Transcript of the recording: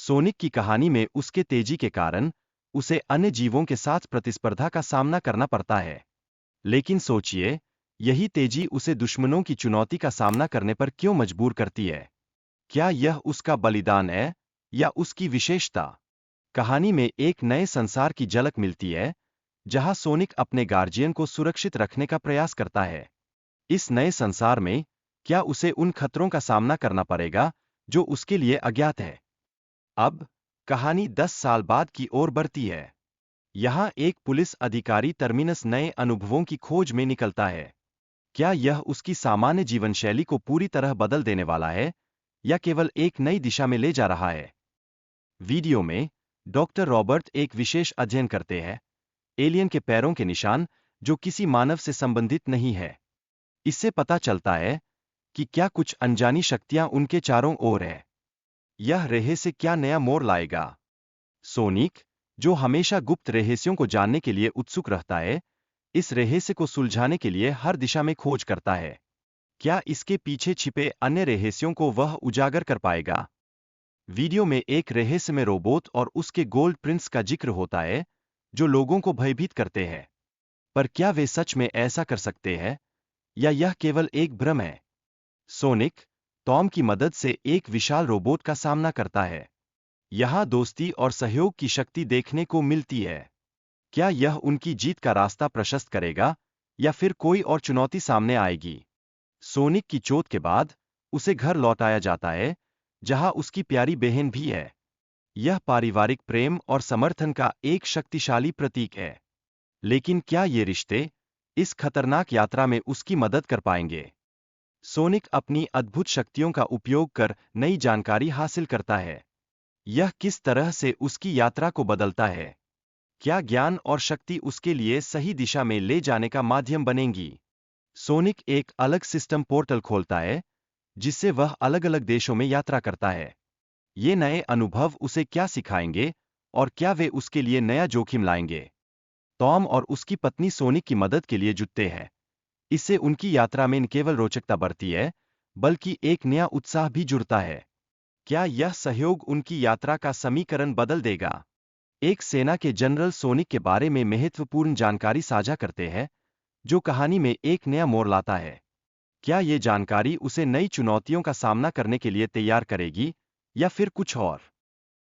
Sonic की कहानी में उसके तेजी के कारण उसे अन्य जीवों के साथ प्रतिस्पर्धा का सामना करना पड़ता है। लेकिन सोचिए, यही तेजी उसे दुश्मनों की चुनौती का सामना करने पर क्यों मजबूर करती है? क्या यह उसका बलिदान है या उसकी विशेषता? कहानी में एक नए संसार की झलक मिलती है, जहां सोनिक अपने गार्जियन को सुरक्षित रखने का प्रयास करता है। इस नए संसार में क्या उसे उन खतरों का सामना करना पड़ेगा जो उसके लिए अज्ञात है? अब कहानी 10 साल बाद की ओर बढ़ती है। यहाँ एक पुलिस अधिकारी टर्मिनस नए अनुभवों की खोज में निकलता है। क्या यह उसकी सामान्य जीवन शैली को पूरी तरह बदल देने वाला है या केवल एक नई दिशा में ले जा रहा है? वीडियो में डॉक्टर रॉबर्ट एक विशेष अध्ययन करते हैं, एलियन के पैरों के निशान जो किसी मानव से संबंधित नहीं है। इससे पता चलता है कि क्या कुछ अनजानी शक्तियां उनके चारों ओर है। यह रहस्य क्या नया मोड़ लाएगा? सोनिक, जो हमेशा गुप्त रहस्यों को जानने के लिए उत्सुक रहता है, इस रहस्य को सुलझाने के लिए हर दिशा में खोज करता है। क्या इसके पीछे छिपे अन्य रहस्यों को वह उजागर कर पाएगा? वीडियो में एक रहस्य में रोबोट और उसके गोल्ड प्रिंस का जिक्र होता है, जो लोगों को भयभीत करते हैं। पर क्या वे सच में ऐसा कर सकते हैं या यह केवल एक भ्रम है? सोनिक, टॉम की मदद से एक विशाल रोबोट का सामना करता है। यहाँ दोस्ती और सहयोग की शक्ति देखने को मिलती है। क्या यह उनकी जीत का रास्ता प्रशस्त करेगा या फिर कोई और चुनौती सामने आएगी? सोनिक की चोट के बाद उसे घर लौटाया जाता है, जहां उसकी प्यारी बहन भी है। यह पारिवारिक प्रेम और समर्थन का एक शक्तिशाली प्रतीक है। लेकिन क्या ये रिश्ते इस खतरनाक यात्रा में उसकी मदद कर पाएंगे? सोनिक अपनी अद्भुत शक्तियों का उपयोग कर नई जानकारी हासिल करता है। यह किस तरह से उसकी यात्रा को बदलता है? क्या ज्ञान और शक्ति उसके लिए सही दिशा में ले जाने का माध्यम बनेंगी? सोनिक एक अलग सिस्टम पोर्टल खोलता है, जिससे वह अलग-अलग देशों में यात्रा करता है। ये नए अनुभव उसे क्या सिखाएंगे और क्या वे उसके लिए नया जोखिम लाएंगे? टॉम और उसकी पत्नी सोनिक की मदद के लिए जुटते हैं। इससे उनकी यात्रा में न केवल रोचकता बढ़ती है, बल्कि एक नया उत्साह भी जुड़ता है। क्या यह सहयोग उनकी यात्रा का समीकरण बदल देगा? एक सेना के जनरल सोनिक के बारे में महत्वपूर्ण जानकारी साझा करते हैं, जो कहानी में एक नया मोड़ लाता है। क्या ये जानकारी उसे नई चुनौतियों का सामना करने के लिए तैयार करेगी या फिर कुछ और?